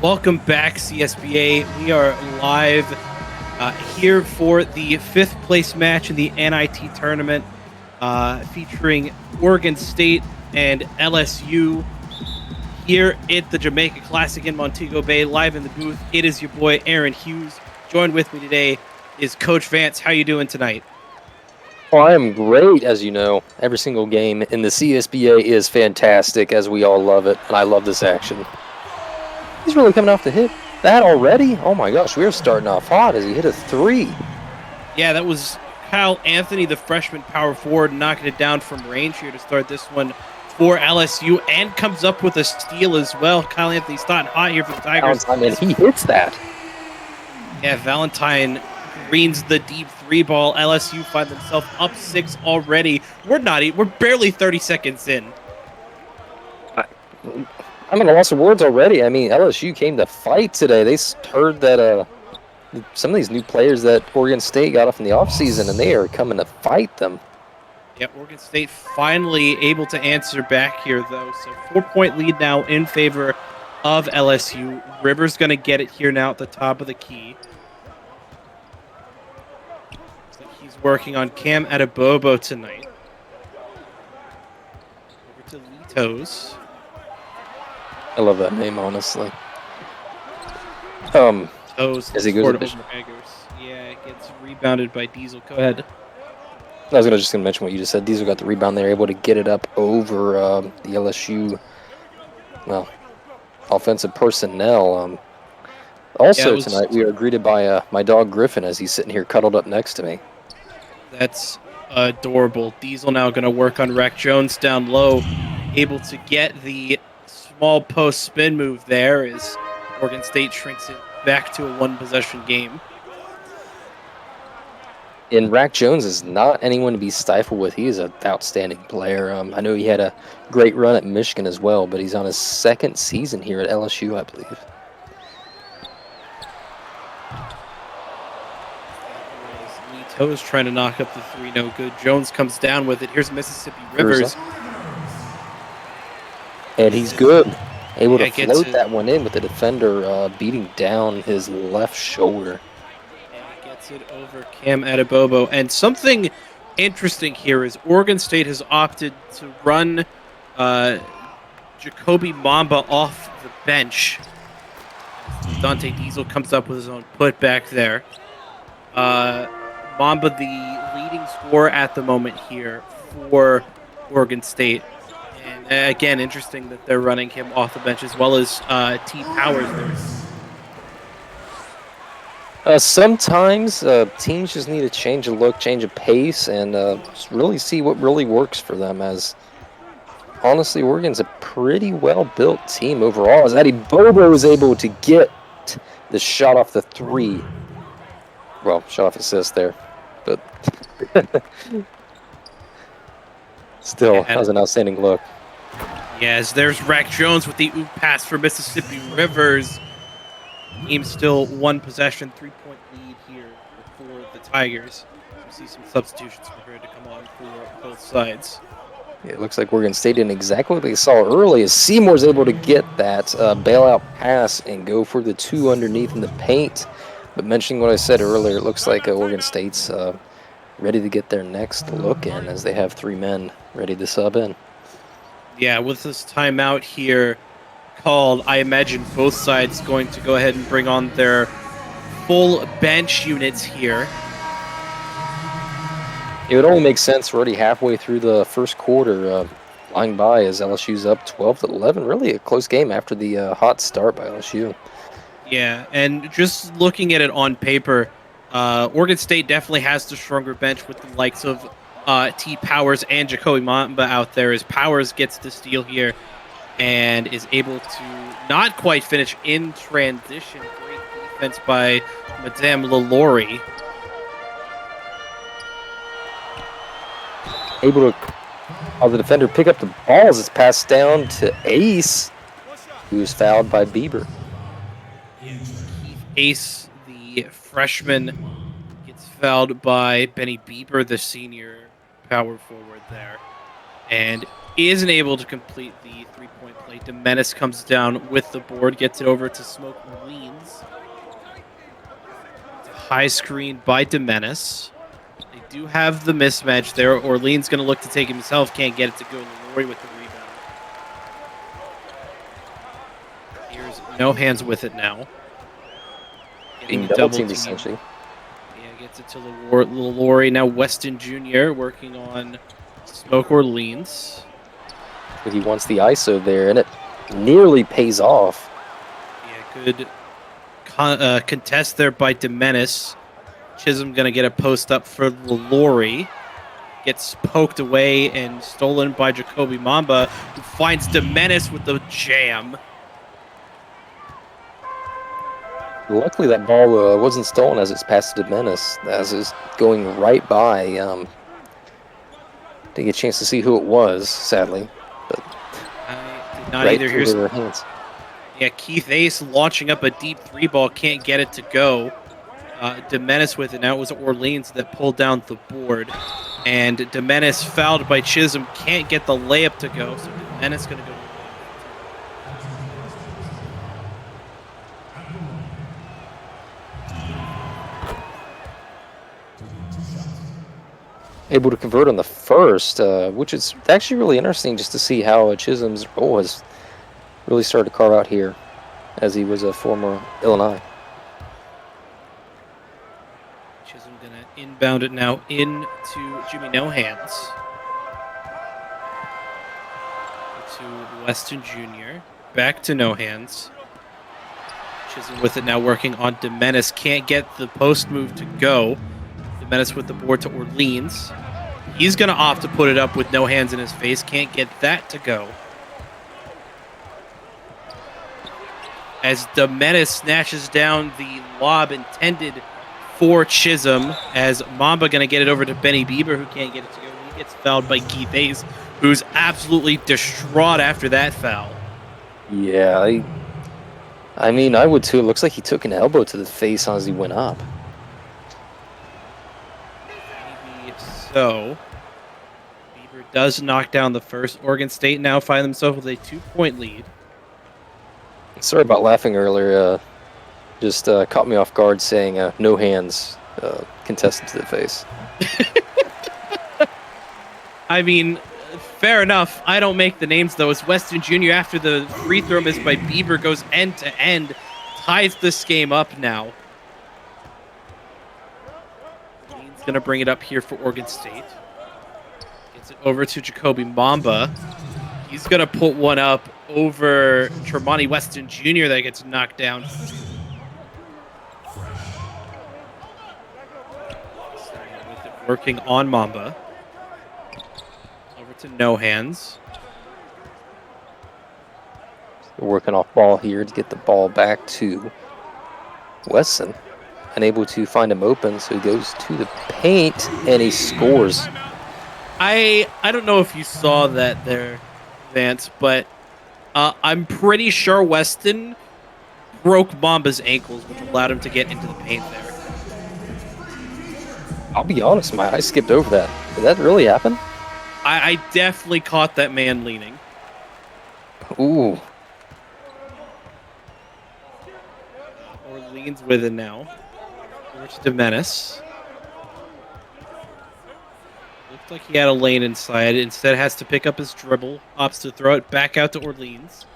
Welcome back, CSBA. We are live here for the fifth place match in the NIT tournament featuring Oregon State and LSU here at the Jamaica Classic in Montego Bay. Live in the booth, it is your boy Aaron Hughes. Joined with me today is Coach Vance. How you doing tonight? Well, I am great, as you know. Every single game in the CSBA is fantastic, as we all love it, and I love this action. He's really coming off the hit. That already? Oh my gosh, we're starting off hot as he hit a three. Yeah, that was Kyle Anthony, the freshman power forward, knocking it down from range here to start this one for LSU, and comes up with a steal as well. Kyle Anthony starting hot here for the Tigers. Valentine, he hits that. Yeah, Valentine greens the deep three ball. LSU find themselves up 6 already. We're barely 30 seconds in. I'm at a loss of words already. I mean, LSU came to fight today. They heard that some of these new players that Oregon State got off in the offseason, and they are coming to fight them. Yeah, Oregon State finally able to answer back here, though. So 4-point lead now in favor of LSU. Rivers going to get it here now at the top of the key. Looks like he's working on Cam Adebobo tonight. Over to Litos. I love that name, honestly. Toes as he goes over Eggers. Yeah, it gets rebounded by Diesel. Go ahead. I was just going to mention what you just said. Diesel got the rebound. They're able to get it up over the LSU, well, offensive personnel. Also tonight, we are greeted by my dog Griffin as he's sitting here cuddled up next to me. That's adorable. Diesel now going to work on Rack Jones down low, able to get the small post spin move there as Oregon State shrinks it back to a one-possession game. And Rack Jones is not anyone to be stifled with. He is an outstanding player. I know he had a great run at Michigan as well, but he's on his second season here at LSU, I believe. Lito's trying to knock up the three, no good. Jones comes down with it. Here's Mississippi Rivers. And he's good. Able to float that one in with the defender beating down his left shoulder. And he gets it over Cam Adebobo. And something interesting here is Oregon State has opted to run Jacoby Mamba off the bench. Dante Diesel comes up with his own putback there. Mamba, the leading scorer at the moment here for Oregon State. And again, interesting that they're running him off the bench as well as T. Powers there. Sometimes teams just need to change a look, change a pace, and just really see what really works for them. As honestly, Oregon's a pretty well-built team overall. As Eddie Bobo is able to get the shot off the three. Well, shot off assist there, but still, that was an outstanding look. Yes, there's Rack Jones with the oop pass for Mississippi Rivers. Team still one possession, 3-point lead here for the Tigers. We see some substitutions prepared to come on for both sides. Yeah, it looks like Oregon State did exactly what they saw early, as Seymour's able to get that bailout pass and go for the two underneath in the paint. But mentioning what I said earlier, it looks like Oregon State's ready to get their next look in, as they have three men ready to sub in. Yeah, with this timeout here called, I imagine both sides going to go ahead and bring on their full bench units here. It would only make sense. We're already halfway through the first quarter, flying by as LSU's up 12-11. Really a close game after the hot start by LSU. Yeah, and just looking at it on paper, Oregon State definitely has the stronger bench with the likes of T. Powers and Jacoby Mamba out there, as Powers gets the steal here and is able to not quite finish in transition. Great defense by Madame LaLaurie. Able to have the defender pick up the ball as it's passed down to Ace, who is fouled by Bieber. Ace, the freshman, gets fouled by Benny Bieber, the senior power forward there, and isn't able to complete the three-point play. DeMenace comes down with the board, gets it over to Smoke Orleans. It's a high screen by DeMenace. They do have the mismatch there. Orleans going to look to take himself, can't get it to go. LaLaurie with the rebound. Here's no hands with it now. Being double teamed essentially. Yeah, gets it to LaLaurie. Now Weston Jr. working on Smoke Orleans. But he wants the ISO there, and it nearly pays off. Yeah, good contest there by DeMenace. Chisholm going to get a post up for LaLaurie. Gets poked away and stolen by Jacoby Mamba, who finds DeMenace with the jam. Luckily, that ball wasn't stolen as it's passed to DeMenace, as it's going right by. Didn't get a chance to see who it was, sadly. But I did not right either. Here's their hands. Yeah, Keith Ace launching up a deep three ball, can't get it to go. DeMenace with it. Now it was Orleans that pulled down the board. And DeMenace fouled by Chisholm, can't get the layup to go. So DeMenace going to go. Able to convert on the first, which is actually really interesting just to see how Chisholm's role has really started to carve out here, as he was a former Illinois. Chisholm going to inbound it now into Jimmy No Hands. To Weston Jr. Back to No Hands. Chisholm with it now working on DeMenace. Can't get the post move to go. DeMenace with the board to Orleans. He's going to opt to put it up with no hands in his face. Can't get that to go. As DeMenace snatches down the lob intended for Chisholm, as Mamba going to get it over to Benny Bieber, who can't get it to go. He gets fouled by Keith Ace, who's absolutely distraught after that foul. Yeah, I mean, I would too. It looks like he took an elbow to the face as he went up. So, Bieber does knock down the first. Oregon State now find themselves with a 2-point lead. Sorry about laughing earlier. Just caught me off guard saying no hands contested to the face. I mean, Fair enough. I don't make the names, though. As Weston Jr., after the free throw miss by Bieber, goes end-to-end, ties this game up now. Dean's going to bring it up here for Oregon State. Gets it over to Jacoby Mamba. He's going to put one up over Tremonti Weston Jr. that gets knocked down. Working on Mamba. Over to No Hands. They're working off ball here to get the ball back to Wesson. Unable to find him open, so he goes to the paint and he scores. I don't know if you saw that there, Vance, but I'm pretty sure Weston broke Mamba's ankles, which allowed him to get into the paint there. I'll be honest, my eyes skipped over that. Did that really happen? I definitely caught that man leaning. Ooh. Orleans with it now. Over to Demenis. Looked like he had a lane inside. Instead has to pick up his dribble. Opts to throw it back out to Orleans.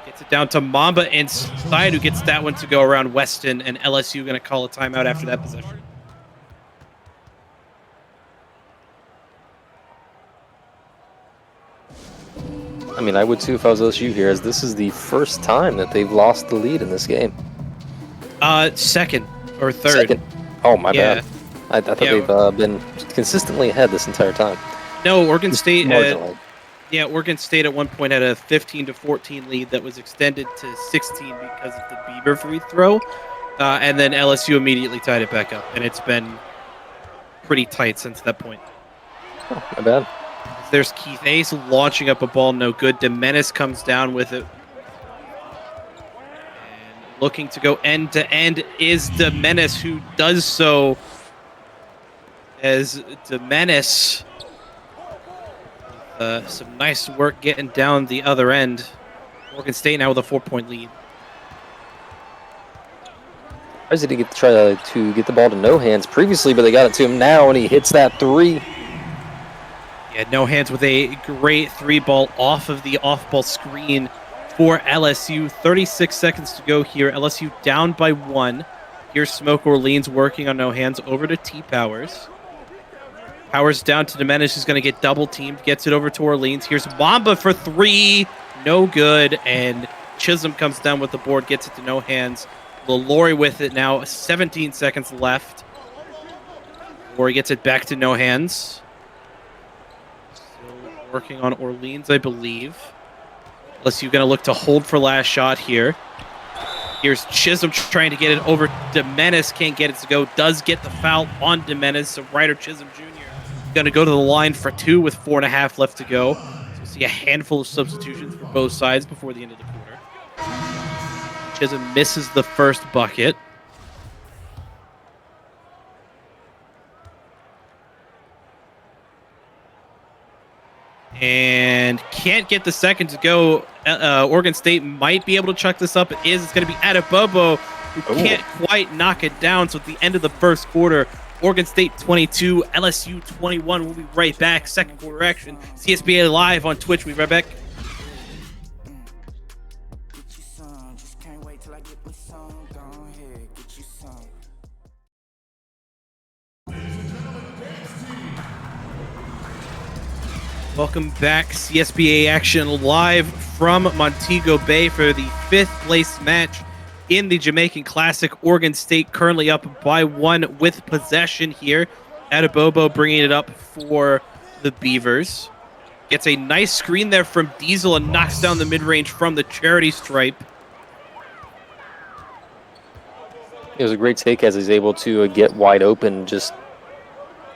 Gets it down to Mamba inside, who gets that one to go around Weston, and LSU going to call a timeout after that possession. I mean, I would too if I was LSU here, as this is the first time that they've lost the lead in this game. Second or third. Second. Oh, my bad. I thought they've been consistently ahead this entire time. No, Oregon State. Oregon State at one point had a 15-14 lead that was extended to 16 because of the Bieber free throw, and then LSU immediately tied it back up, and it's been pretty tight since that point. Oh, my bad. There's Keith Ace launching up a ball, no good. Demenis comes down with it. And looking to go end-to-end is Demenis, who does so as Demenis. Some nice work getting down the other end. Oregon State now with a 4-point lead. I was going to try to get the ball to No Hands previously, but they got it to him now, and he hits that three. Yeah, No Hands with a great three ball off of the off-ball screen for LSU. 36 seconds to go here. LSU down by 1. Here's Smoke Orleans working on No Hands over to T Powers. Powers down to Demenis, who's going to get double-teamed. Gets it over to Orleans. Here's Mamba for 3. No good. And Chisholm comes down with the board. Gets it to No Hands. Lalaurie with it now. 17 seconds left. Lalaurie gets it back to No Hands. Still working on Orleans, I believe. LSU going to look to hold for last shot here. Here's Chisholm trying to get it over Demenis. Can't get it to go. Does get the foul on Demenis. So Ryder Chisholm Jr. going to go to the line for 2 with 4.5 left to go. So we'll see a handful of substitutions for both sides before the end of the quarter. Chisholm misses the first bucket. And can't get the second to go. Oregon State might be able to chuck this up. It is. It's going to be Adebobo, who can't quite knock it down. So at the end of the first quarter, Oregon State 22, LSU 21. We'll be right back. Second quarter action. CSBA Live on Twitch. We'll be right back. Welcome back. CSBA action live from Montego Bay for the 5th place match in the Jamaican Classic. Oregon State currently up by 1 with possession here. Adebobo bringing it up for the Beavers. Gets a nice screen there from Diesel and knocks down the mid-range from the charity stripe. It was a great take as he's able to get wide open, just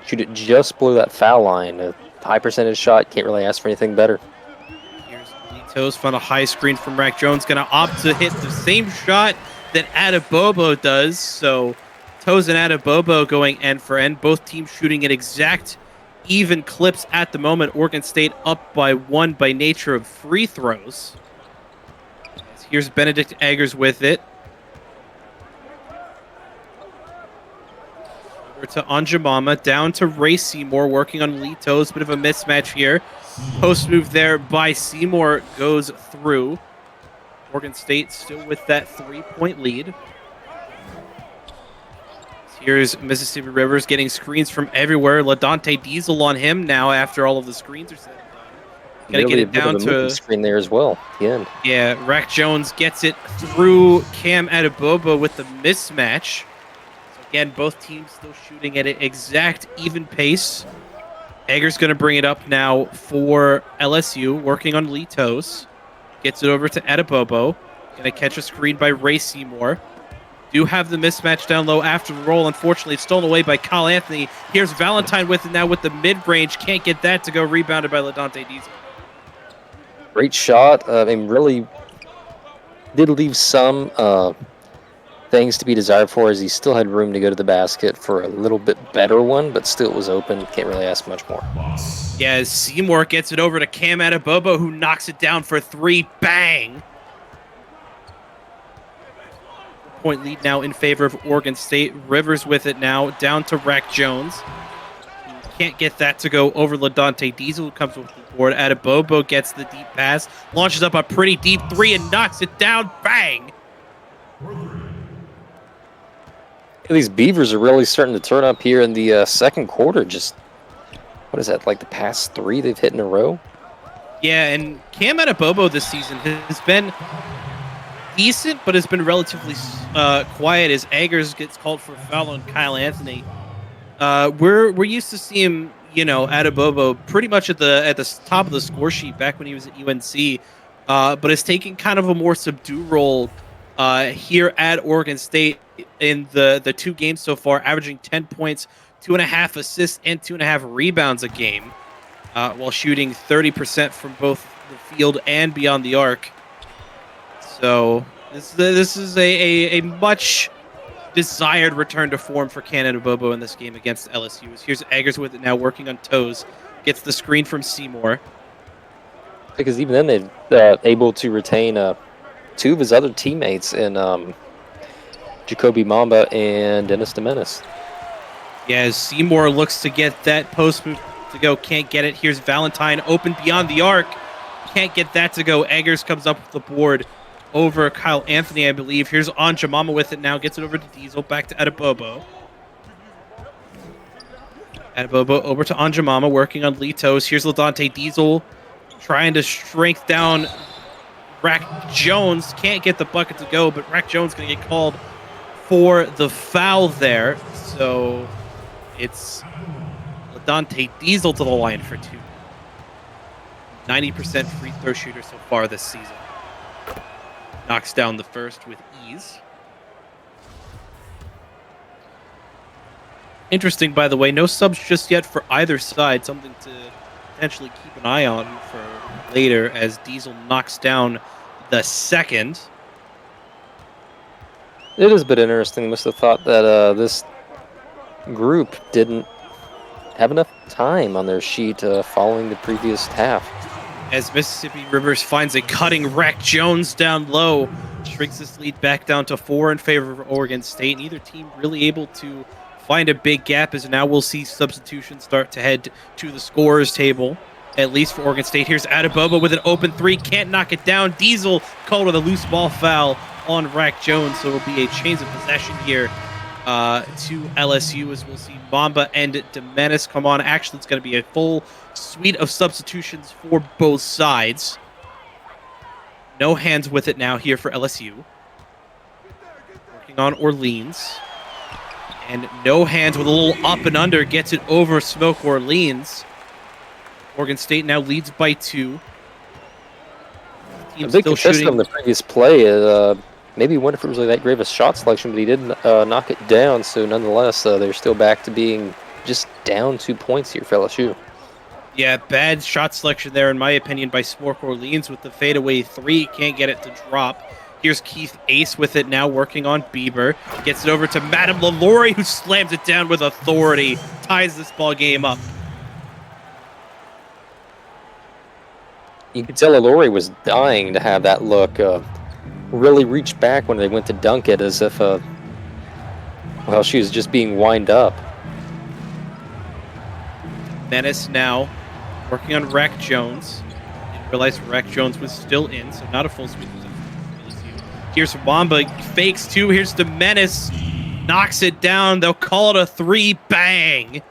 shoot it just below that foul line. A high percentage shot, can't really ask for anything better. Here's Litos, found a high screen from Rack Jones, going to opt to hit the same shot that Adebobo does. So Toes and Adebobo going end for end, both teams shooting at exact even clips at the moment. Oregon State up by 1 by nature of free throws. Here's Benedict Eggers with it. Over to Anjamama, down to Ray Seymour, working on Lito's. Bit of a mismatch here. Post move there by Seymour goes through. Oregon State still with that 3-point lead. Here's Mississippi Rivers getting screens from everywhere. LaDante Diesel on him now after all of the screens are set and done. Gotta get it down to screen there as well. Yeah. Yeah, Rack Jones gets it through Cam Adibobo with the mismatch. So again, both teams still shooting at an exact even pace. Egger's going to bring it up now for LSU, working on Litos. Gets it over to Adibobo. Going to catch a screen by Ray Seymour. Do have the mismatch down low after the roll. Unfortunately, it's stolen away by Kyle Anthony. Here's Valentine with it now with the mid-range. Can't get that to go. Rebounded by LaDante Diesel. Great shot. I mean, really did leave some things to be desired for, as he still had room to go to the basket for a little bit better one, but still it was open. Can't really ask much more. Yeah, Seymour gets it over to Cam Adibobo, who knocks it down for 3. Bang! Point lead now in favor of Oregon State. Rivers with it now, down to Rack Jones. Can't get that to go over LaDante Diesel, who comes with the board. Adibobo gets the deep pass, launches up a pretty deep 3 and knocks it down. Bang! These Beavers are really starting to turn up here in the second quarter. Just, what is that, like the past 3 they've hit in a row? Yeah, and Cam Adibobo this season has been decent, but has been relatively quiet as Eggers gets called for a foul on Kyle Anthony. We're used to see him, Adibobo pretty much at the top of the score sheet back when he was at UNC, but has taken kind of a more subdued role here at Oregon State in the 2 games so far, averaging 10 points, 2.5 assists, and 2.5 rebounds a game, while shooting 30% from both the field and beyond the arc. So this is a much desired return to form for Cam Adibobo in this game against LSU. Here's Eggers with it now, working on toes. Gets the screen from Seymour. Because even then they're able to retain 2 of his other teammates in Jacoby Mamba and Dennis DeMenace. Yeah, as Seymour looks to get that post move to go. Can't get it. Here's Valentine open beyond the arc. Can't get that to go. Eggers comes up with the board over Kyle Anthony, I believe. Here's Anjamama with it now. Gets it over to Diesel. Back to Adibobo. Adibobo over to Anjamama, working on Litos. Here's LaDante Diesel trying to strength down Rack Jones. Can't get the bucket to go, but Rack Jones going to get called for the foul there. So it's LaDante Diesel to the line for 2. 90% free throw shooter so far this season. Knocks down the first with ease. Interesting, by the way, no subs just yet for either side. Something to potentially keep an eye on for later as Diesel knocks down the second. It is a bit interesting. Must have thought that this group didn't have enough time on their sheet following the previous half. As Mississippi Rivers finds a cutting Rack Jones down low, shrinks this lead back down to 4 in favor of Oregon State. Neither team really able to find a big gap, as now we'll see substitutions start to head to the scorers table, at least for Oregon State. Here's Adibobo with an open 3, can't knock it down. Diesel called with a loose ball foul on Rack Jones, so it'll be a change of possession here to LSU, as we'll see Mamba and DeMenace come on. Actually, it's going to be a full suite of substitutions for both sides. No hands with it now here for LSU. Working on Orleans. And no hands with a little up and under. Gets it over Smoke Orleans. Oregon State now leads by 2. A big contestant on the previous play. Maybe wonder if it was really that great of a shot selection, but he did knock it down. So nonetheless, they're still back to being just down 2 points here for LSU. Yeah, bad shot selection there, in my opinion, by Smoke Orleans with the fadeaway 3. Can't get it to drop. Here's Keith Ace with it now, working on Bieber. Gets it over to Madame LaLaurie, who slams it down with authority. Ties this ball game up. You could tell LaLaurie was dying to have that look. Really reached back when they went to dunk it, as if, well, she was just being wind up. Menace now working on Rack Jones. Didn't realize Rack Jones was still in, so not a full sweep. Here's Wamba, fakes two. Here's the Menace, knocks it down. They'll call it a 3. Bang.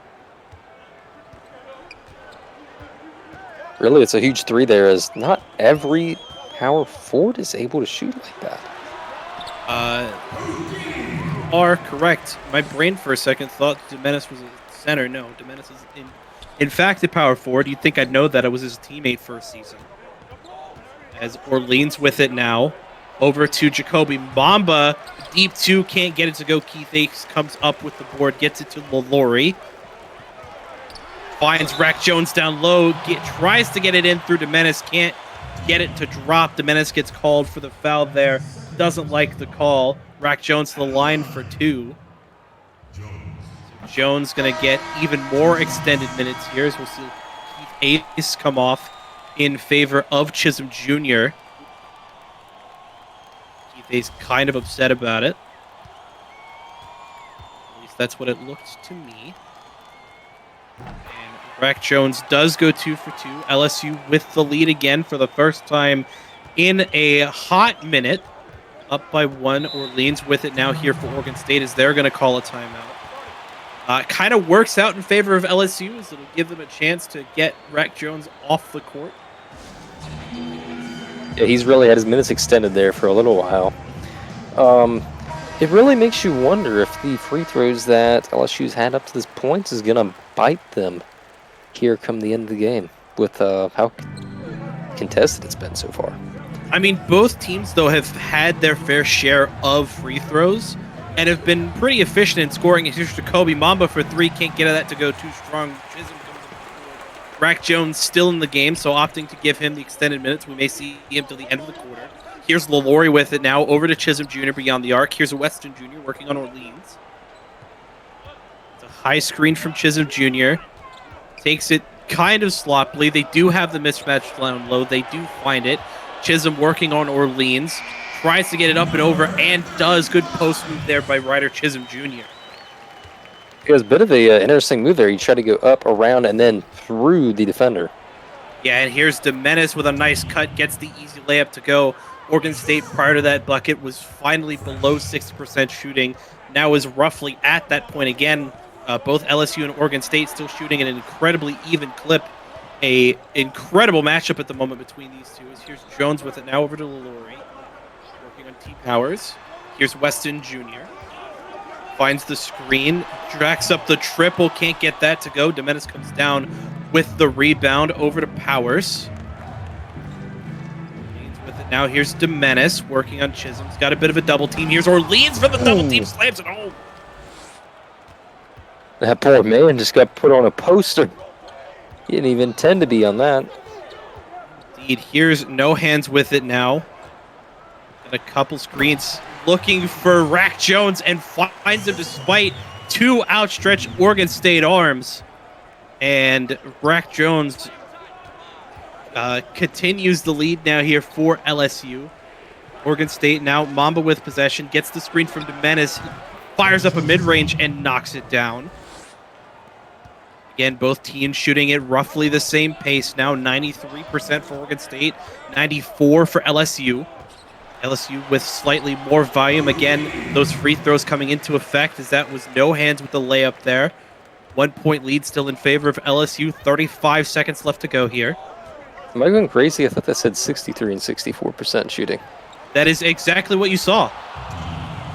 Really, it's a huge 3 there, as not every power forward is able to shoot like that. Are correct. My brain for a second thought Menace was a center. No, Menace is in fact a power forward. You'd think I'd know that. I was his teammate first season. As Orleans with it now. Over to Jacoby Mamba. Deep 2, can't get it to go. Keith Akes comes up with the board, gets it to Lalaurie. Finds Rack Jones down low. Tries to get it in through Menace. Can't get it to drop. Menace gets called for the foul there. Doesn't like the call. Rack Jones to the line for 2. So Jones going to get even more extended minutes here, as we'll see Keith Akes come off in favor of Chisholm Jr. He's kind of upset about it. At least that's what it looked to me. And Rack Jones does go 2 for 2. LSU with the lead again for the first time in a hot minute. Up by 1. Orleans with it now here for Oregon State, as they're going to call a timeout. Kind of works out in favor of LSU, as it'll give them a chance to get Rack Jones off the court. Yeah, he's really had his minutes extended there for a little while. It really makes you wonder if the free throws that LSU's had up to this point is going to bite them here come the end of the game, with how contested it's been so far. I mean, both teams, though, have had their fair share of free throws and have been pretty efficient in scoring. Here's Jacoby Mamba for 3. Can't get that to go too strong. Chisholm comes up with the board. Rack Jones still in the game, so opting to give him the extended minutes. We may see him till the end of the quarter. Here's Lalaurie with it now. Over to Chisholm Jr. beyond the arc. Here's a Weston Jr. working on Orleans. It's a high screen from Chisholm Jr. Takes it kind of sloppily. They do have the mismatch down low. They do find it. Chisholm working on Orleans. Tries to get it up and over, and does. Good post move there by Ryder Chisholm Jr. It was a bit of an interesting move there. He tried to go up, around, and then through the defender. Yeah, and here's Menace with a nice cut. Gets the easy layup to go. Oregon State, prior to that bucket, was finally below 60% shooting. Now is roughly at that point again. Both LSU and Oregon State still shooting at an incredibly even clip. A incredible matchup at the moment between these two. Here's Jones with it now over to Lalaurie. Working on T Powers. Here's Weston Jr. Finds the screen. Tracks up the triple. Can't get that to go. Menace comes down with the rebound over to Powers. Orleans with it now. Here's Menace working on Chisholm. He's got a bit of a double team. Here's Orleans for the double team. Slams it home. That poor man just got put on a poster. He didn't even intend to be on that. Indeed. Here's No Hands with it now. And a couple screens looking for Rack Jones, and finds him despite 2 outstretched Oregon State arms. And Rack Jones continues the lead now here for LSU. Oregon State now Mamba with possession. Gets the screen from Menace. Fires up a mid-range and knocks it down. Again, both teams shooting at roughly the same pace now. 93% for Oregon State, 94% for LSU. LSU with slightly more volume. Again, those free throws coming into effect, as that was No Hands with the layup there. 1 point lead still in favor of LSU. 35 seconds left to go here. Am I going crazy? I thought that said 63 and 64% shooting. That is exactly what you saw.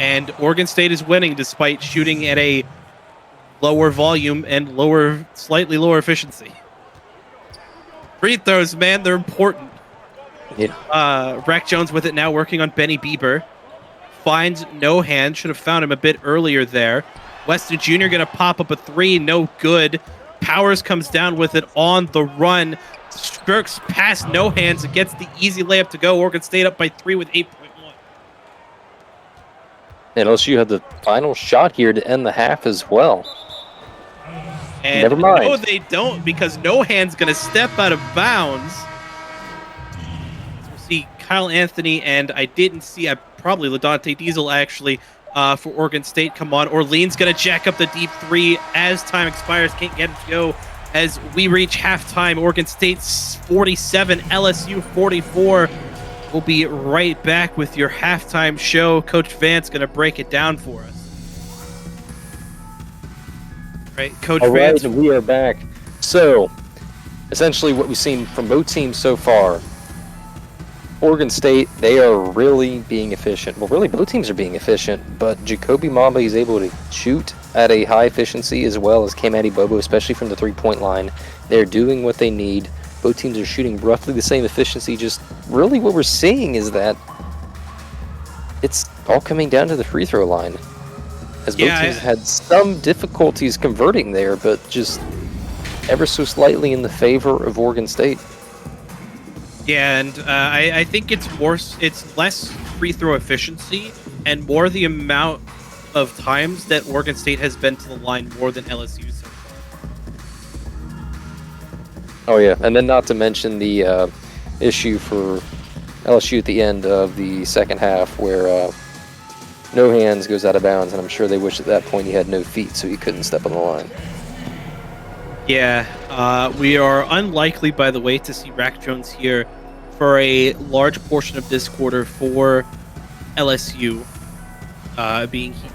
And Oregon State is winning despite shooting at a lower volume and slightly lower efficiency. Free throws, man, they're important. Yeah. Rack Jones with it now, working on Benny Bieber. Finds No Hand. Should have found him a bit earlier there. Weston Jr. going to pop up a 3. No good. Powers comes down with it on the run. Sturks past No Hands and gets the easy layup to go. Oregon State up by 3 with 8.1. And LSU had the final shot here to end the half as well. And never mind. No, they don't, because No Hand's going to step out of bounds. So we'll see Kyle Anthony, and I didn't see, probably LaDonte Diesel actually, for Oregon State come on. Orleans going to jack up the deep 3 as time expires. Can't get it to go. as we reach halftime. Oregon State's 47, LSU 44. We'll be right back with your halftime show. Coach Vance going to break it down for us. Right, Coach Vance. All right, we are back. So, essentially what we've seen from both teams so far, Oregon State, they are really being efficient. Well, really, both teams are being efficient, but Jacoby Mamba is able to shoot at a high efficiency as well as Kamadi Bobo, especially from the three-point line. They're doing what they need. Both teams are shooting roughly the same efficiency. Just really what we're seeing is that it's all coming down to the free throw line. As both teams had some difficulties converting there, but just ever so slightly in the favor of Oregon State. Yeah, and I think it's less free throw efficiency and more the amount of times that Oregon State has been to the line more than LSU so far. Oh yeah, and then not to mention the issue for LSU at the end of the second half where no hands goes out of bounds, and I'm sure they wish at that point he had no feet so he couldn't step on the line. Yeah, we are unlikely, by the way, to see Rack Jones here for a large portion of this quarter for LSU, being he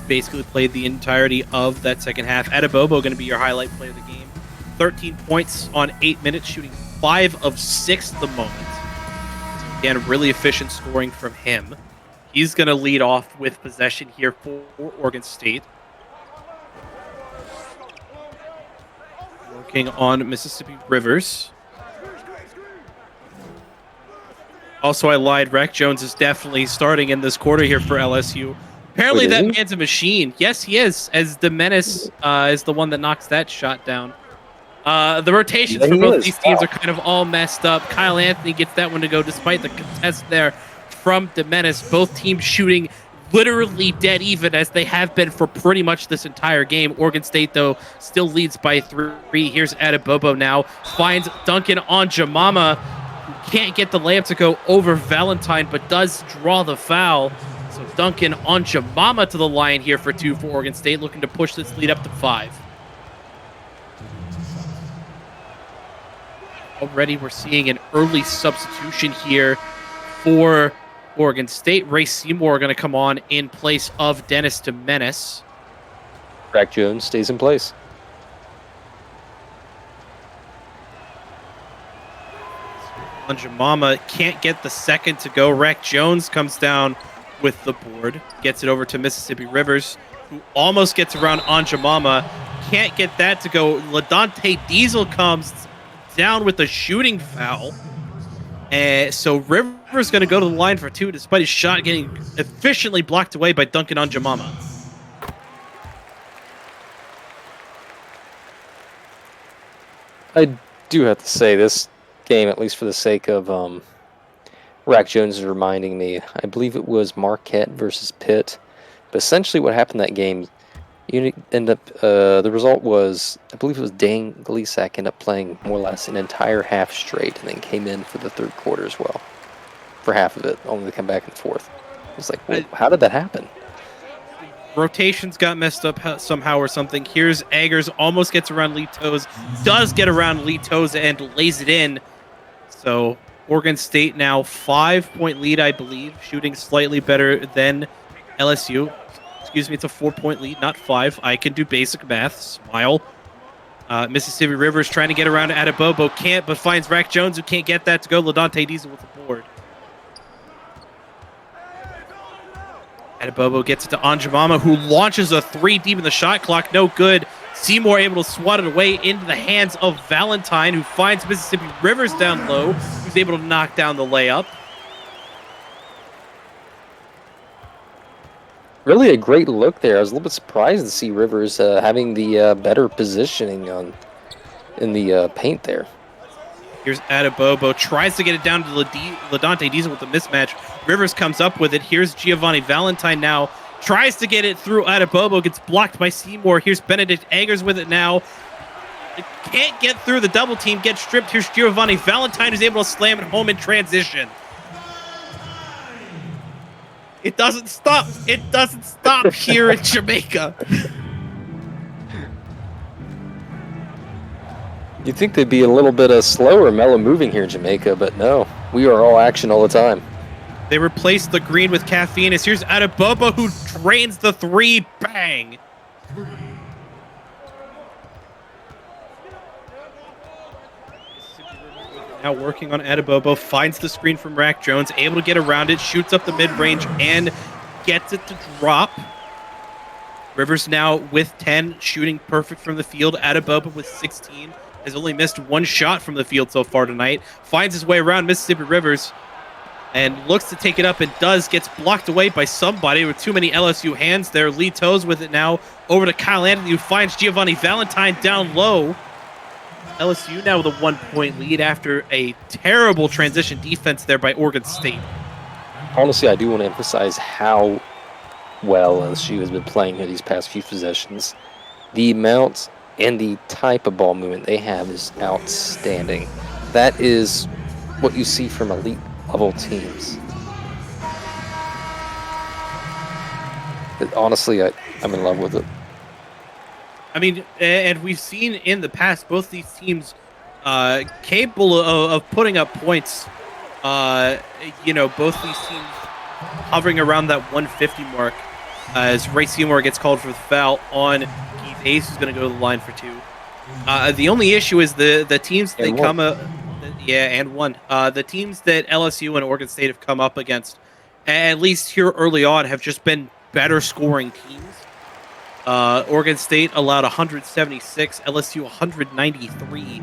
basically played the entirety of that second half. Adebayo going to be your highlight play of the game. 13 points on 8 minutes, shooting 5 of 6 at the moment. So again, really efficient scoring from him. He's going to lead off with possession here for Oregon State. Working on Mississippi Rivers. Also, I lied. Rack Jones is definitely starting in this quarter here for LSU. Apparently, that man's a machine. Yes, he is, as the Menace is the one that knocks that shot down. The rotations for both these teams are kind of all messed up. Kyle Anthony gets that one to go despite the contest there from the Menace. Both teams shooting literally dead even as they have been for pretty much this entire game. Oregon State, though, still leads by 3. Here's Adebayo now. Finds Duncan on Jamama. Can't get the layup to go over Valentine, but does draw the foul. So Duncan on Jamama to the line here for 2 for Oregon State, looking to push this lead up to 5. Already we're seeing an early substitution here for Oregon State. Ray Seymour going to come on in place of Dennis Domenis. Rack Jones stays in place. Jamama can't get the second to go. Rack Jones comes down with the board. Gets it over to Mississippi Rivers, who almost gets around on Jamama. Can't get that to go. LaDonte Diesel comes down with a shooting foul. So Rivers going to go to the line for 2 despite his shot getting efficiently blocked away by Duncan on Jamama. I do have to say this game, at least for the sake of Rack Jones, is reminding me, I believe it was Marquette versus Pitt. But essentially what happened that game, you end up, the result was, I believe it was Dan Gleasack ended up playing more or less an entire half straight and then came in for the third quarter as well. For half of it, only to come back and forth. It's like, well, how did that happen? Rotations got messed up somehow or something. Here's Eggers, almost gets around Lee Toes, does get around Lee Toes and lays it in. So Oregon State now 5-point lead, I believe, shooting slightly better than LSU. Excuse me, it's a 4-point lead, not 5. I can do basic math. Smile. Mississippi Rivers trying to get around Adebayo, can't, but finds Rack Jones, who can't get that to go. LaDonte Diesel with the board. Adebayo gets it to Anjamama, who launches a 3 deep in the shot clock. No good. Seymour able to swat it away into the hands of Valentine, who finds Mississippi Rivers down low, who's able to knock down the layup. Really a great look there. I was a little bit surprised to see Rivers having the better positioning in the paint there. Here's Adebayo, tries to get it down to LaDonte Diesel with the mismatch. Rivers comes up with it. Here's Giovanni Valentine now. Tries to get it through Adebayo, gets blocked by Seymour. Here's Benedict Eggers with it now. Can't get through the double team, gets stripped. Here's Giovanni Valentine, who's able to slam it home in transition. It doesn't stop. It doesn't stop here in Jamaica. You'd think they'd be a little bit slower, mellow moving here in Jamaica, but no. We are all action all the time. They replaced the green with caffeine. As here's Adebobo, who drains the three. Bang! Now working on Adebobo, finds the screen from Rack Jones, able to get around it, shoots up the mid-range, and gets it to drop. Rivers now with 10, shooting perfect from the field. Adebobo with 16, has only missed one shot from the field so far tonight. Finds his way around Mississippi Rivers, and looks to take it up, and does. Gets blocked away by somebody with too many LSU hands there. Lee Toes with it now, over to Kyle Anthony, who finds Giovanni Valentine down low. LSU now with a 1-point lead after a terrible transition defense there by Oregon State. Honestly, I do want to emphasize how well LSU has been playing here these past few possessions. The amount and the type of ball movement they have is outstanding. That is what you see from elite level teams. But honestly, I'm in love with it. I mean, and we've seen in the past both these teams capable of putting up points. Both these teams hovering around that 150 mark as Ray Seymour gets called for the foul on Keith Ace, who's going to go to the line for two. The only issue is the teams they come up, the teams that LSU and Oregon State have come up against, at least here early on, have just been better scoring teams. Oregon State allowed 176, LSU 193.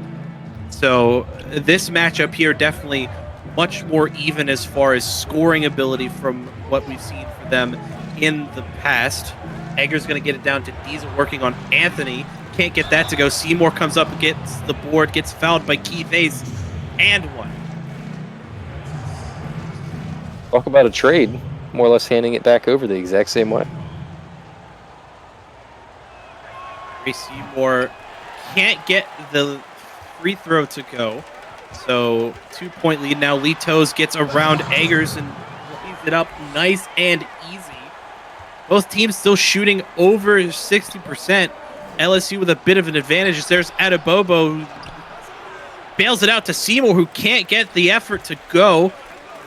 So this matchup here definitely much more even as far as scoring ability from what we've seen for them in the past. Egger's going to get it down to Diesel, working on Anthony. Can't get that to go. Seymour comes up, gets the board, gets fouled by Keith Ace, and one. Talk about a trade. More or less handing it back over the exact same way. Ray Seymour can't get the free throw to go. So 2-point lead now. Lee Toes gets around Eggers and lays it up nice and easy. Both teams still shooting over 60%. LSU with a bit of an advantage. There's Adebobo, who bails it out to Seymour, who can't get the effort to go.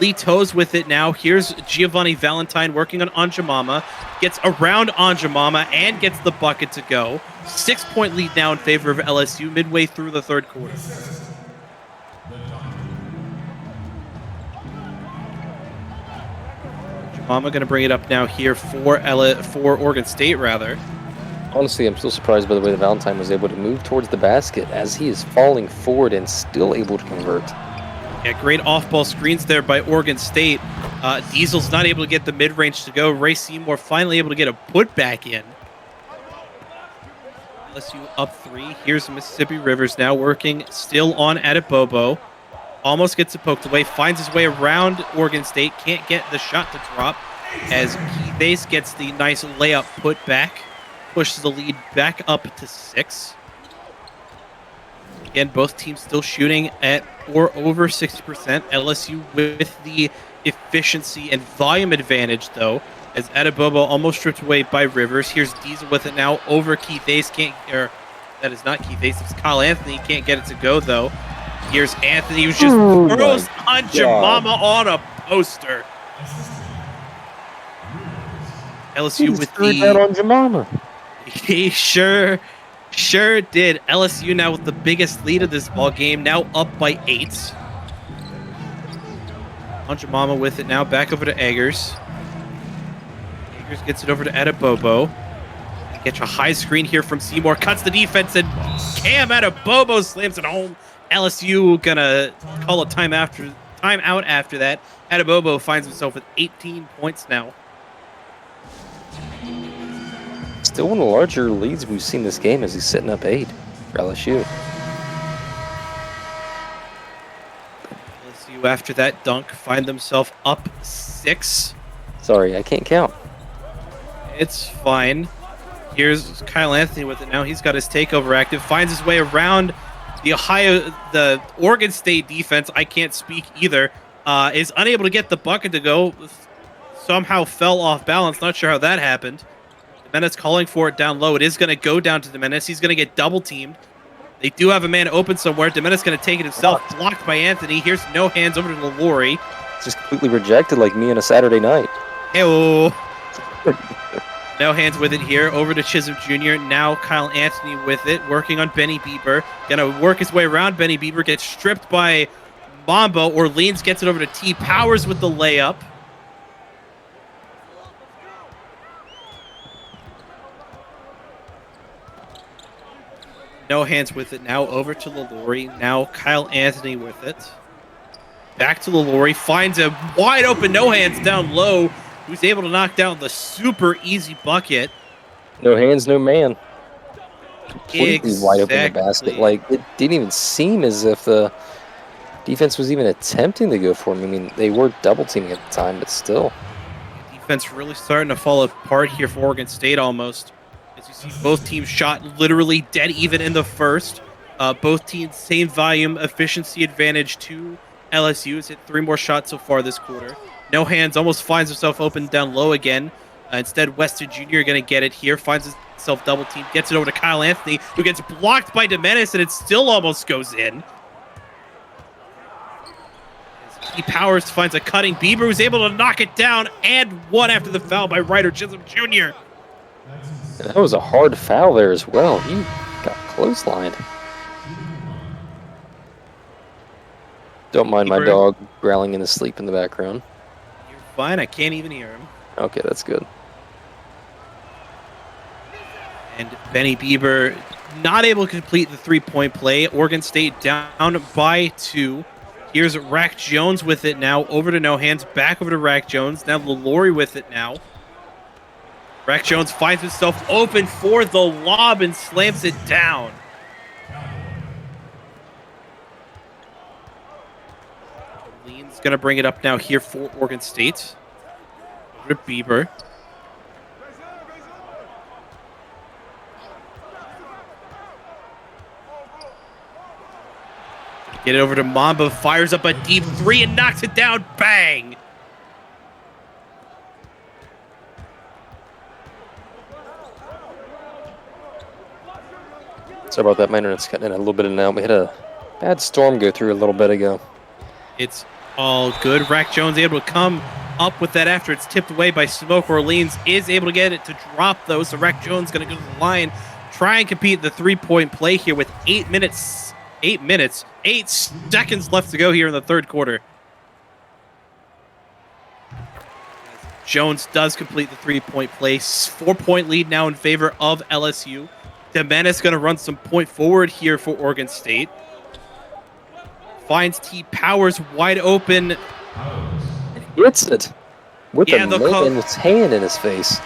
Lee Toes with it now. Here's Giovanni Valentine working on Anjamama. Gets around Anjamama and gets the bucket to go. 6-point lead now in favor of LSU midway through the third quarter. Anjamama going to bring it up now here for Oregon State, rather. Honestly, I'm still surprised by the way that Valentine was able to move towards the basket as he is falling forward and still able to convert. Yeah, great off-ball screens there by Oregon State. Diesel's not able to get the mid-range to go. Ray Seymour finally able to get a putback in. LSU up 3. Here's Mississippi Rivers now working still on Adebobo. Almost gets it poked away. Finds his way around Oregon State. Can't get the shot to drop as Keith Ace gets the nice layup put back. Pushes the lead back up to 6. Again, both teams still shooting at or over 60%. LSU with the efficiency and volume advantage, though, as Adebobo almost stripped away by Rivers. Here's Diesel with it now over Keith Ace. That is not Keith Ace. It's Kyle Anthony. Can't get it to go, though. Here's Anthony, who's just throws Anjamama on a poster. LSU with the Anjamama. He sure did. LSU now with the biggest lead of this ball game, now up by 8. Anjamama with it now, back over to Eggers. Eggers gets it over to Adebobo. Gets a high screen here from Seymour, cuts the defense, and Cam Adebobo slams it home. LSU gonna call a timeout after that. Adebobo finds himself with 18 points now. Still one of the larger leads we've seen this game as he's sitting up 8 for LSU. LSU, after that dunk, find themselves up 6. Sorry, I can't count. It's fine. Here's Kyle Anthony with it now. He's got his takeover active. Finds his way around the Oregon State defense. I can't speak either. Is unable to get the bucket to go. Somehow fell off balance. Not sure how that happened. Menace calling for it down low. It is going to go down to the Menace. He's going to get double teamed. They do have a man open somewhere. Domenis going to take it himself. Blocked by Anthony. Here's no hands over to Lalori. Just completely rejected like me on a Saturday night. Hey-oh. No hands with it here. Over to Chisholm Jr. Now Kyle Anthony with it. Working on Benny Bieber. Going to work his way around. Benny Bieber gets stripped by Mambo. Orleans gets it over to T. Powers with the layup. No hands with it now. Over to Lalori. Now Kyle Anthony with it. Back to Lalori. Finds a wide open no hands down low. Who's able to knock down the super easy bucket. No hands, no man. Completely wide open the basket. Like, it didn't even seem as if the defense was even attempting to go for him. I mean, they were double teaming at the time, but still. Defense really starting to fall apart here for Oregon State almost. As you see, both teams shot literally dead even in the first. Both teams, same volume, efficiency advantage to LSU. Has hit 3 more shots so far this quarter. No hands, almost finds himself open down low again. Instead, Weston Jr. going to get it here. Finds himself double team. Gets it over to Kyle Anthony, who gets blocked by Domenis, and it still almost goes in. He Powers finds a cutting Bieber, who's able to knock it down, and one after the foul by Ryder Chisholm Jr. That was a hard foul there as well. He got clotheslined. Don't mind my dog growling in his sleep in the background. You're fine. I can't even hear him. Okay, that's good. And Benny Bieber not able to complete the 3-point play. Oregon State down by 2. Here's Rack Jones with it now. Over to no hands. Back over to Rack Jones. Now Lalori with it now. Rack Jones finds himself open for the lob and slams it down. Lean's going to bring it up now here for Oregon State. Over to Bieber. Get it over to Mamba. Fires up a deep 3 and knocks it down. Bang! Sorry about that, my internet's cutting in a little bit now. We had a bad storm go through a little bit ago. It's all good. Rack Jones able to come up with that after it's tipped away by Smoke. Orleans is able to get it to drop, though. So Rack Jones going to go to the line, try and compete the 3-point play here with 8 seconds left to go here in the third quarter. Jones does complete the 3-point play. 4-point lead now in favor of LSU. Domenis going to run some point forward here for Oregon State. Finds T. Powers wide open. Hits it with his hand in his face.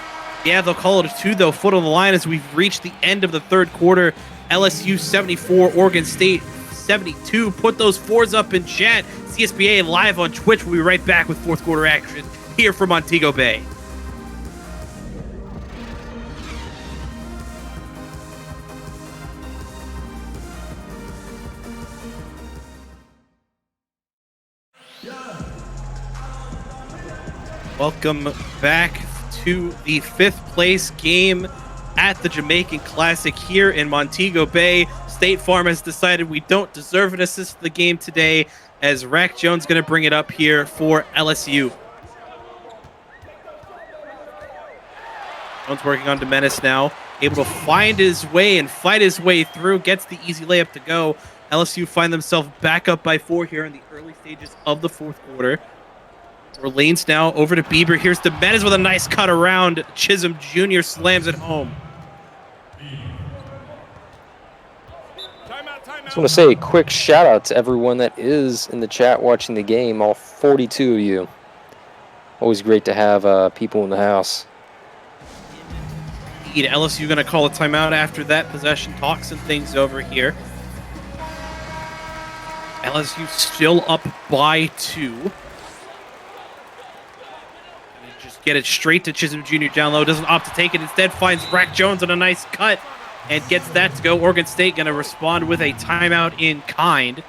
Yeah, they'll call it a 2, though. Foot on the line as we've reached the end of the third quarter. LSU 74, Oregon State 72. Put those 4s up in chat. CSBA live on Twitch. We'll be right back with fourth quarter action here from Montego Bay. Welcome back to the 5th place game at the Jamaican Classic here in Montego Bay. State Farm has decided we don't deserve an assist to the game today, as Rack Jones going to bring it up here for LSU. Jones working on Domenis now, able to find his way and fight his way through, gets the easy layup to go. LSU find themselves back up by 4 here in the early stages of the fourth quarter. Orleans now over to Bieber. Here's Domenis with a nice cut around. Chisholm Jr. slams it home. I just want to say a quick shout out to everyone that is in the chat watching the game, all 42 of you. Always great to have people in the house. Indeed, LSU going to call a timeout after that possession. Talk some things over here. LSU still up by 2. Get it straight to Chisholm Jr. down low. Doesn't opt to take it. Instead finds Rack Jones on a nice cut and gets that to go. Oregon State going to respond with a timeout in kind.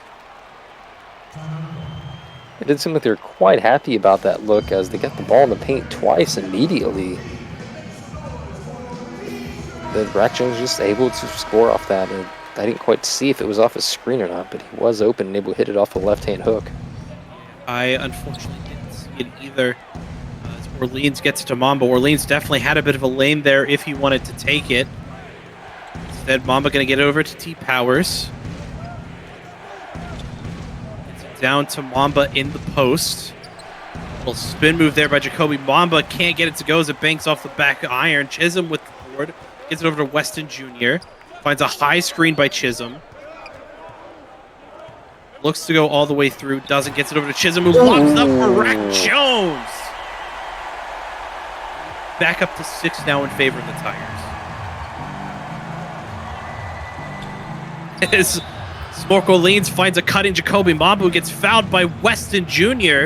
It did seem like they were quite happy about that look as they got the ball in the paint twice immediately. Then Rack Jones just able to score off that. And I didn't quite see if it was off his screen or not, but he was open and able to hit it off a left-hand hook. I unfortunately didn't see it either. As Orleans gets to Mamba. Orleans definitely had a bit of a lane there if he wanted to take it. Instead, Mamba going to get it over to T Powers. Gets it down to Mamba in the post. Little spin move there by Jacoby. Mamba can't get it to go as it banks off the back iron. Chisholm with the board. Gets it over to Weston Jr. Finds a high screen by Chisholm. Looks to go all the way through. Doesn't. Gets it over to Chisholm, who lobs up for Rack Jones. Back up to 6 now in favor of the Tigers. As Smoke Orleans finds a cutting Jacoby Mamba, who gets fouled by Weston Jr.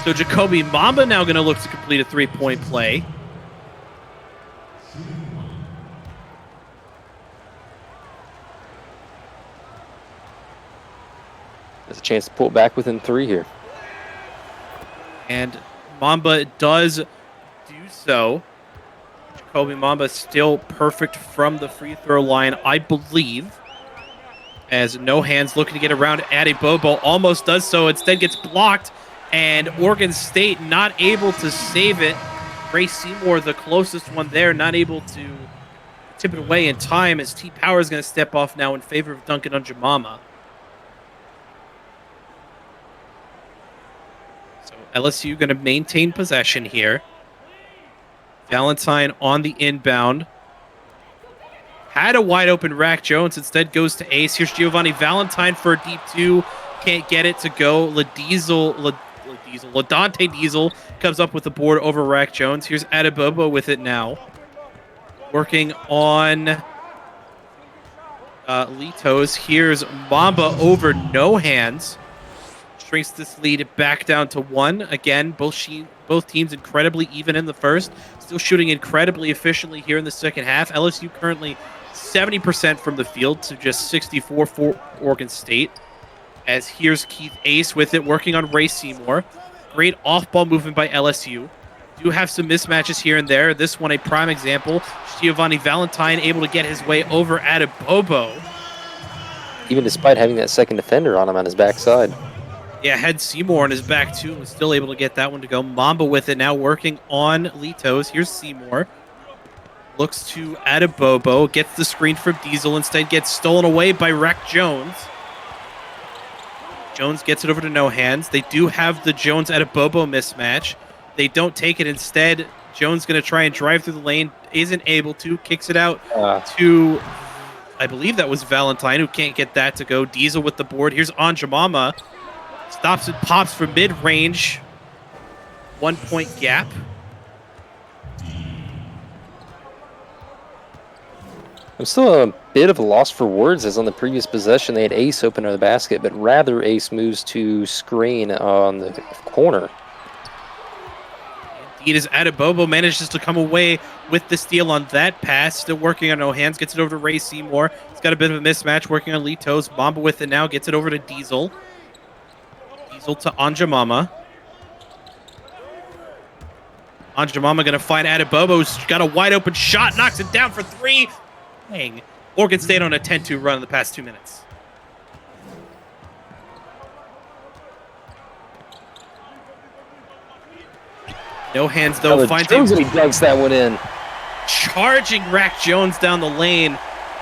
So Jacoby Mamba now going to look to complete a 3-point play. There's a chance to pull it back within 3 here. And Mamba does do so. Jacoby Mamba still perfect from the free throw line, I believe. As No Hands looking to get around Bobo, almost does so. Instead gets blocked. And Oregon State not able to save it. Ray Seymour, the closest one there, not able to tip it away in time as T Power is going to step off now in favor of Duncan Unjamama. So LSU going to maintain possession here. Valentine on the inbound. Had a wide open Rack Jones, instead goes to Ace. Here's Giovanni Valentine for a deep 2. Can't get it to go. LaDante Diesel comes up with the board over Rack Jones. Here's Adebobo with it now. Working on Litos. Here's Mamba over No Hands. Shrinks this lead back down to 1. Again, both teams incredibly even in the first. Still shooting incredibly efficiently here in the second half. LSU currently 70% from the field to just 64 for Oregon State. As here's Keith Ace with it, working on Ray Seymour. Great off-ball movement by LSU. Do have some mismatches here and there. This one a prime example. Giovanni Valentine able to get his way over Adebobo. Even despite having that second defender on him on his backside. Yeah, had Seymour on his back too. Was still able to get that one to go. Mamba with it now, working on Litos. Here's Seymour. Looks to Adebobo. Gets the screen from Diesel. Instead gets stolen away by Rack Jones. Jones gets it over to No Hands. They do have the Jones-Adebobo mismatch. They don't take it. Instead, Jones going to try and drive through the lane. Isn't able to. Kicks it out to, I believe that was Valentine, who can't get that to go. Diesel with the board. Here's Anjamama. Stops and pops from mid-range. 1-point gap. I'm still a bit of a loss for words, as on the previous possession they had Ace open under the basket, but rather Ace moves to screen on the corner. Indeed, as Adebobo manages to come away with the steal on that pass. Still working on No Hands, gets it over to Ray Seymour. He's got a bit of a mismatch, working on Litos. Mamba with it now, gets it over to Diesel. Diesel to Anjamama. Anjamama going to find Adebobo, who's got a wide open shot, knocks it down for 3. Dang. Oregon State on a 10-2 run in the past 2 minutes. No Hands, though, finds Jones, he dugs that one in. Charging Rack Jones down the lane.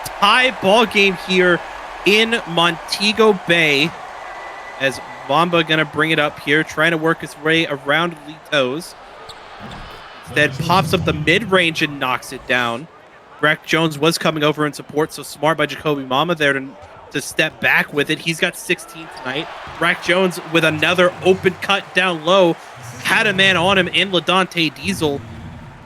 Tie ball game here in Montego Bay. As Mamba going to bring it up here, trying to work his way around Litos. Instead, pops up the mid-range and knocks it down. Rack Jones was coming over in support, so smart by Jacoby Mamba there to step back with it. He's got 16 tonight. Rack Jones with another open cut down low. Had a man on him in LaDante Diesel,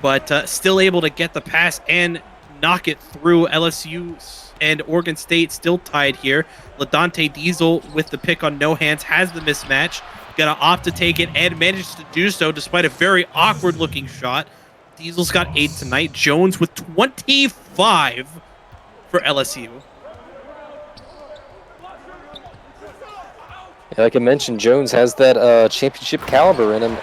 but still able to get the pass and knock it through. LSU and Oregon State still tied here. LaDante Diesel with the pick on No Hands has the mismatch. Gonna opt to take it and manages to do so despite a very awkward looking shot. Diesel's got 8 tonight. Jones with 25 for LSU. Yeah, like I mentioned, Jones has that championship caliber in him.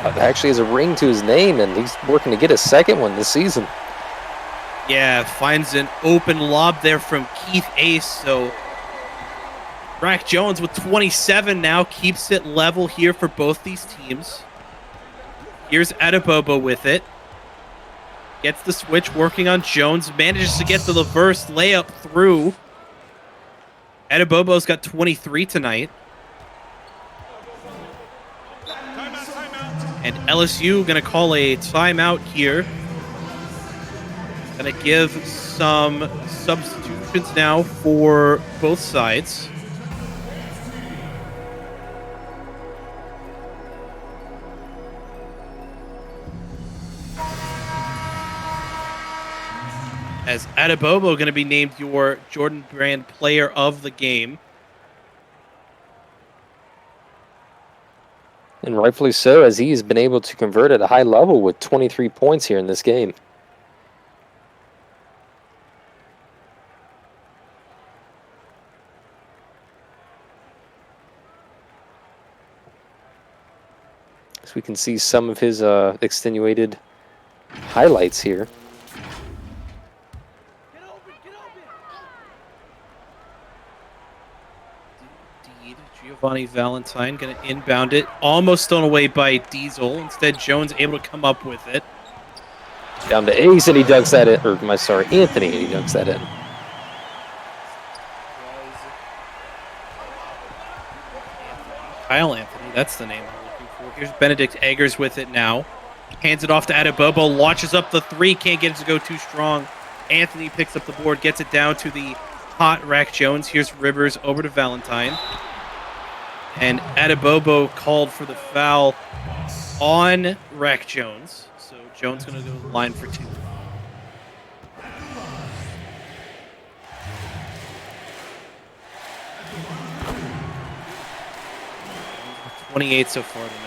Actually has a ring to his name, and he's working to get a second one this season. Yeah, finds an open lob there from Keith Ace. So Rack Jones with 27 now keeps it level here for both these teams. Here's Adebayo with it. Gets the switch, working on Jones. Manages to get the reverse layup through. Adebayo's got 23 tonight. And LSU going to call a timeout here. Going to give some substitutions now for both sides. As Adebayo going to be named your Jordan Brand player of the game. And rightfully so, as he has been able to convert at a high level with 23 points here in this game. So we can see some of his extenuated highlights here. Giovanni Valentine going to inbound it. Almost thrown away by Diesel. Instead, Jones able to come up with it. Down to Ace, and he dunks that in. Or, Anthony, and he dunks that in. Kyle Anthony, that's the name I'm looking for. Here's Benedict Eggers with it now. Hands it off to Adebayo. Launches up the three. Can't get it to go too strong. Anthony picks up the board. Gets it down to the hot Rack Jones. Here's Rivers over to Valentine. And Adebayo called for the foul on Rack Jones. So Jones going to go to the line for two. 28 so far tonight.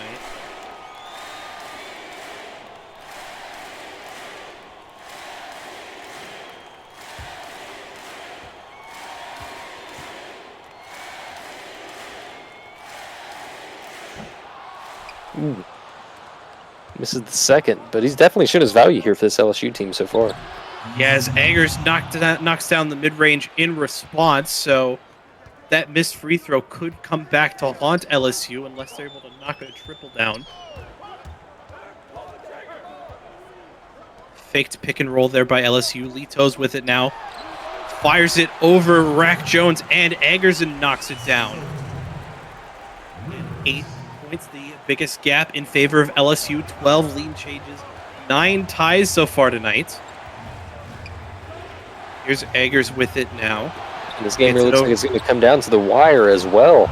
Ooh. Misses the second, but he's definitely shown his value here for this LSU team so far. Yeah, as Eggers knocks down the mid-range in response, so that missed free throw could come back to haunt LSU unless they're able to knock a triple down. Faked pick and roll there by LSU. Lito's with it now. Fires it over Rack Jones and Eggers and knocks it down. 8 points, the biggest gap in favor of LSU. 12 lead changes, 9 ties so far tonight. Here's Eggers with it now. And this game really looks like it's going to come down to the wire as well.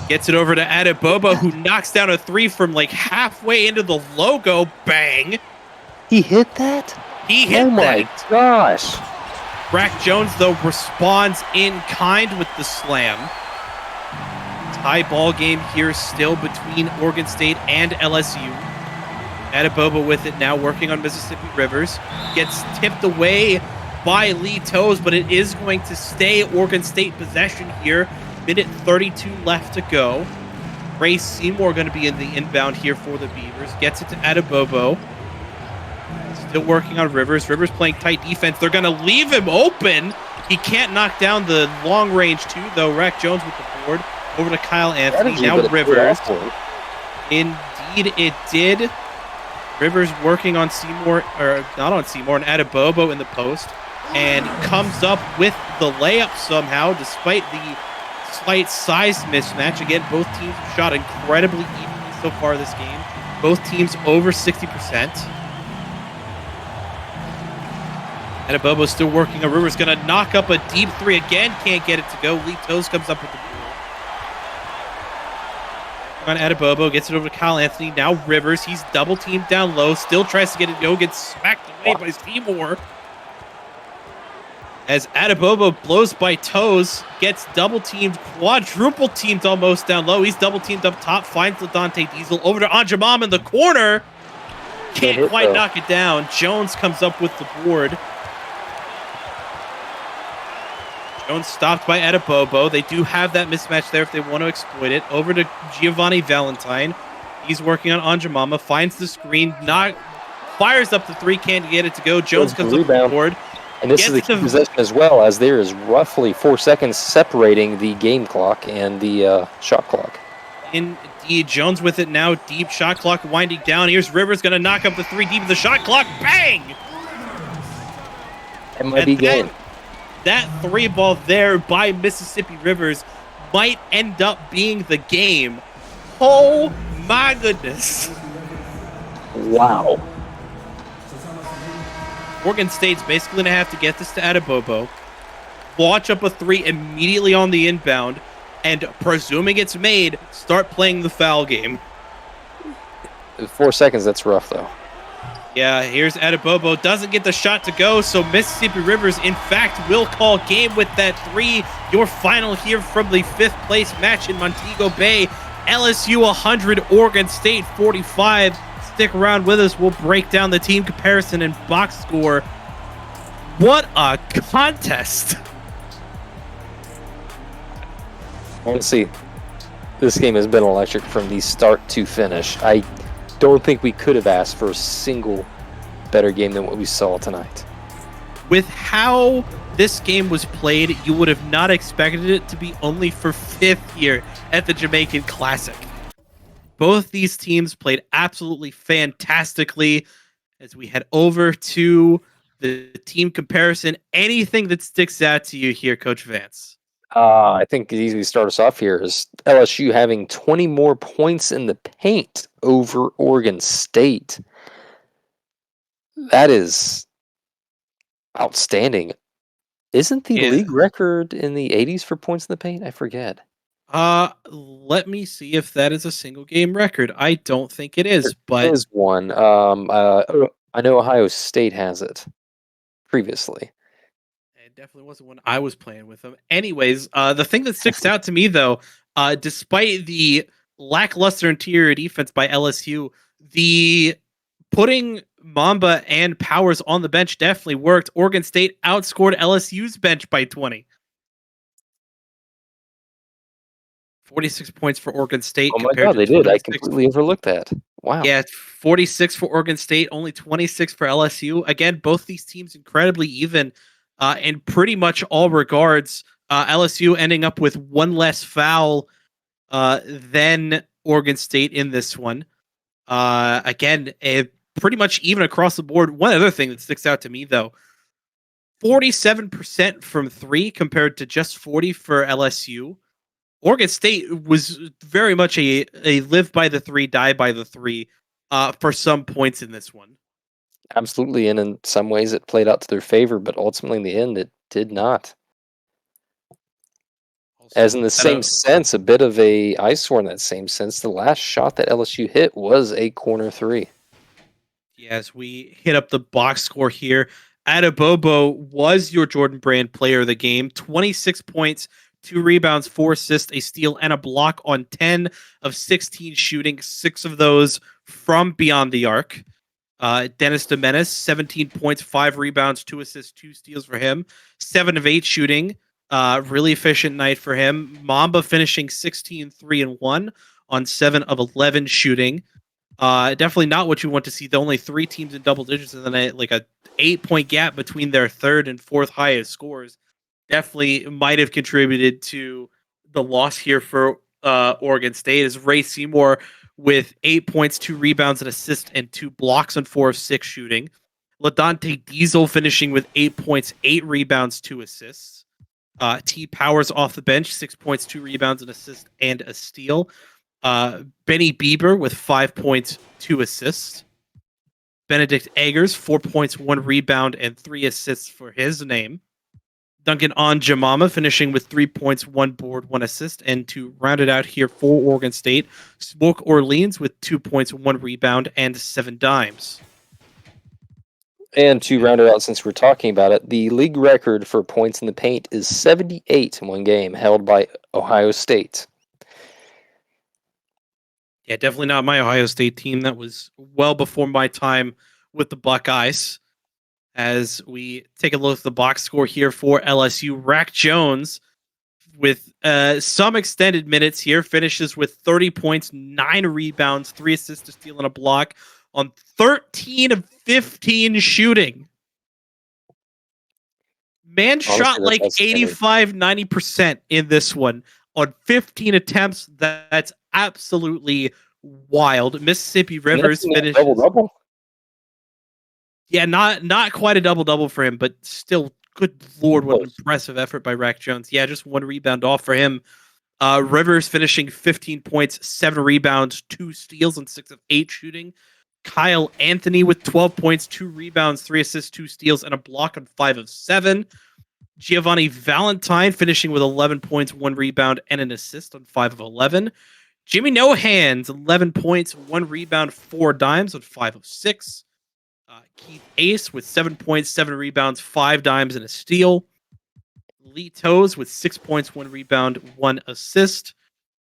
Gets it over to Adebayo, who knocks down a three from like halfway into the logo. Bang! He hit that? He hit that. Oh my gosh. Rack Jones, though, responds in kind with the slam. Tie ball game here still between Oregon State and LSU. Adebayo with it now, working on Mississippi Rivers. Gets tipped away by Lee Toes, but it is going to stay Oregon State possession here. Minute 32 left to go. Ray Seymour going to be in the inbound here for the Beavers. Gets it to Adebayo. Still working on Rivers. Rivers playing tight defense. They're going to leave him open. He can't knock down the long range two, though. Rack Jones with the board. Over to Kyle Anthony. Now Rivers. Indeed, it did. Rivers working on Seymour, or not on Seymour, and Adebayo in the post. And comes up with the layup somehow, despite the slight size mismatch. Again, both teams have shot incredibly evenly so far this game. Both teams over 60%. Adebayo still working on Rivers. Going to knock up a deep three again. Can't get it to go. Lee Toes comes up with the ball. On Adebayo, gets it over to Kyle Anthony. Now Rivers. He's double teamed down low. Still tries to get it to go. Gets smacked away by Seymour. As Adebayo blows by Toes, gets double teamed, quadruple teamed almost down low. He's double teamed up top, finds LaDante Diesel over to Anjamam in the corner. Can't quite knock it down. Jones comes up with the board. Jones stopped by Adebayo. They do have that mismatch there if they want to exploit it. Over to Giovanni Valentine. He's working on Anjamama, finds the screen, fires up the three, can't get it to go. Jones comes up the board. And this is the key possession as well, as there is roughly 4 seconds separating the game clock and the shot clock. Indeed, Jones with it now. Deep shot clock winding down. Here's Rivers going to knock up the three deep of the shot clock. Bang! It might be game. That three ball there by Mississippi Rivers might end up being the game. Oh my goodness. Wow. Oregon State's basically going to have to get this to Adebayo, launch up a three immediately on the inbound, and presuming it's made, start playing the foul game. 4 seconds, that's rough, though. Yeah, here's Adebayo. Doesn't get the shot to go, so Mississippi Rivers, in fact, will call game with that three. Your final here from the 5th place match in Montego Bay. LSU 100, Oregon State 45. Stick around with us. We'll break down the team comparison and box score. What a contest. Honestly, this game has been electric from the start to finish. I don't think we could have asked for a single better game than what we saw tonight. With how this game was played, you would have not expected it to be only for 5th here at the Jamaican Classic. Both these teams played absolutely fantastically. As we head over to the team comparison, anything that sticks out to you here, Coach Vance? I think the easy to start us off here is LSU having 20 more points in the paint over Oregon State. That is outstanding. Isn't the league record in the 80s for points in the paint? I forget. Let me see if that is a single game record. I don't think it is, but there is one. I know Ohio State has it previously. It definitely wasn't when I was playing with them. Anyways, the thing that sticks out to me though, despite the lackluster interior defense by LSU, the putting Mamba and Powers on the bench definitely worked. Oregon State outscored LSU's bench by 20. 46 points for Oregon State. Oh my God, they did. I completely overlooked that. Wow. Yeah, 46 for Oregon State, only 26 for LSU. Again, both these teams incredibly even in pretty much all regards. LSU ending up with one less foul than Oregon State in this one. Again, pretty much even across the board. One other thing that sticks out to me, though, 47% from three compared to just 40 for LSU. Oregon State was very much a live by the three, die by the three for some points in this one. Absolutely, and in some ways it played out to their favor, but ultimately in the end it did not. As in the same sense, a bit of a eyesore in that same sense, the last shot that LSU hit was a corner three. Yes, we hit up the box score here. Adebayo was your Jordan Brand player of the game. 26 points, 2 rebounds, 4 assists, a steal, and a block on 10 of 16 shooting, 6 of those from beyond the arc. Dennis Domenis, 17 points, 5 rebounds, 2 assists, 2 steals for him. 7 of 8 shooting. Really efficient night for him. Mamba finishing 16, 3 and 1 on 7 of 11 shooting. Definitely not what you want to see. The only 3 teams in double digits and then a 8-point gap between their 3rd and 4th highest scores. Definitely might have contributed to the loss here for Oregon State, as Ray Seymour with 8 points, 2 rebounds, an assist, and 2 blocks on 4 of 6 shooting. LaDonte Diesel finishing with 8 points, 8 rebounds, 2 assists. T. Powers off the bench, 6 points, 2 rebounds, an assist, and a steal. Benny Bieber with 5 points, 2 assists. Benedict Eggers, 4 points, 1 rebound, and 3 assists for his name. Duncan Onjamama finishing with 3 points, 1 board, 1 assist. And to round it out here for Oregon State, Smoke Orleans with 2 points, 1 rebound, and 7 dimes. And to round it out, since we're talking about it, the league record for points in the paint is 78 in one game, held by Ohio State. Yeah, definitely not my Ohio State team. That was well before my time with the Buckeyes. As we take a look at the box score here for LSU, Rack Jones, with some extended minutes here, finishes with 30 points, 9 rebounds, 3 assists, a steal, and a block on 13 of 15 shooting. Man shot like 85, 90% in this one on 15 attempts. That's absolutely wild. Mississippi Rivers finishes double-double. Yeah, not quite a double-double for him, but still, good lord, what an impressive effort by Rack Jones. Yeah, just 1 rebound off for him. Rivers finishing 15 points, 7 rebounds, 2 steals, and 6 of 8 shooting. Kyle Anthony with 12 points, 2 rebounds, 3 assists, 2 steals, and a block on 5 of 7. Giovanni Valentine finishing with 11 points, 1 rebound, and an assist on 5 of 11. Jimmy No Hands, 11 points, 1 rebound, 4 dimes on 5 of 6. Keith Ace with 7 points, 7 rebounds, 5 dimes, and a steal. Lee Toes with 6 points, 1 rebound, 1 assist.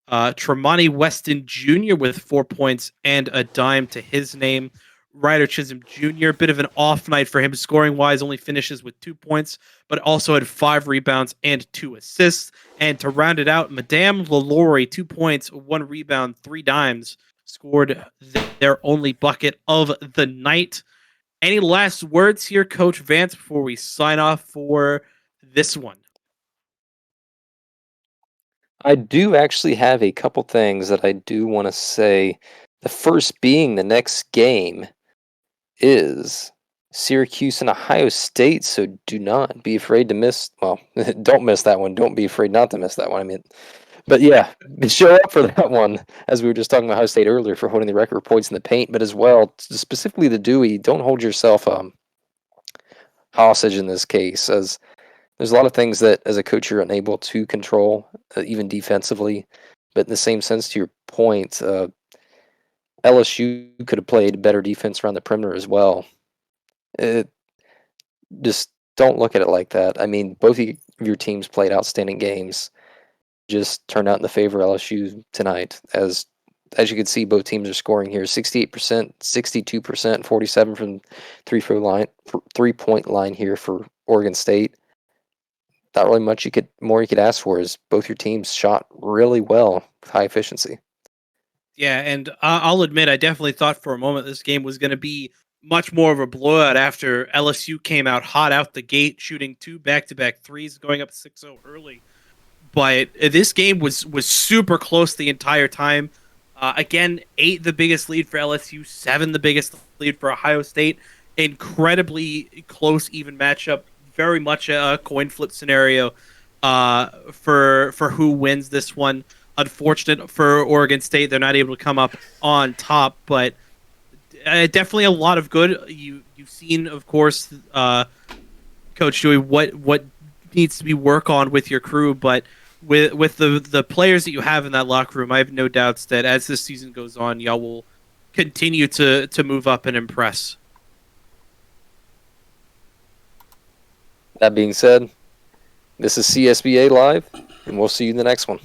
Tremonti Weston Jr. with 4 points and a dime to his name. Ryder Chisholm Jr., bit of an off night for him scoring-wise, only finishes with 2 points, but also had 5 rebounds and 2 assists. And to round it out, Madame LaLaurie, 2 points, 1 rebound, 3 dimes, scored their only bucket of the night. Any last words here, Coach Vance, before we sign off for this one? I do actually have a couple things that I do want to say. The first being the next game is Syracuse and Ohio State, so do not be afraid to miss. Well, don't miss that one. Don't be afraid not to miss that one. I mean, but yeah, show up for that one, as we were just talking about Ohio State earlier for holding the record points in the paint, but as well, specifically the Dewey, don't hold yourself hostage in this case, as there's a lot of things that as a coach you're unable to control, even defensively. But in the same sense, to your point, LSU could have played better defense around the perimeter as well. Just don't look at it like that. I mean, both of your teams played outstanding games. Just turned out in the favor of LSU tonight. As you can see, both teams are scoring here: 68%, 62%, 47% from three-point line here for Oregon State. Not really much more you could ask for, is both your teams shot really well with high efficiency. Yeah, and I'll admit, I definitely thought for a moment this game was going to be much more of a blowout after LSU came out hot out the gate, shooting 2 back-to-back threes, going up 6-0 early. But this game was super close the entire time. Again, 8 the biggest lead for LSU, 7 the biggest lead for Ohio State. Incredibly close, even matchup. Very much a coin flip scenario for who wins this one. Unfortunate for Oregon State, they're not able to come up on top, but definitely a lot of good. You've seen, of course, Coach Dewey, what needs to be work on with your crew, but with the players that you have in that locker room, I have no doubts that as this season goes on, y'all will continue to move up and impress. That being said, this is CSBA Live, and we'll see you in the next one.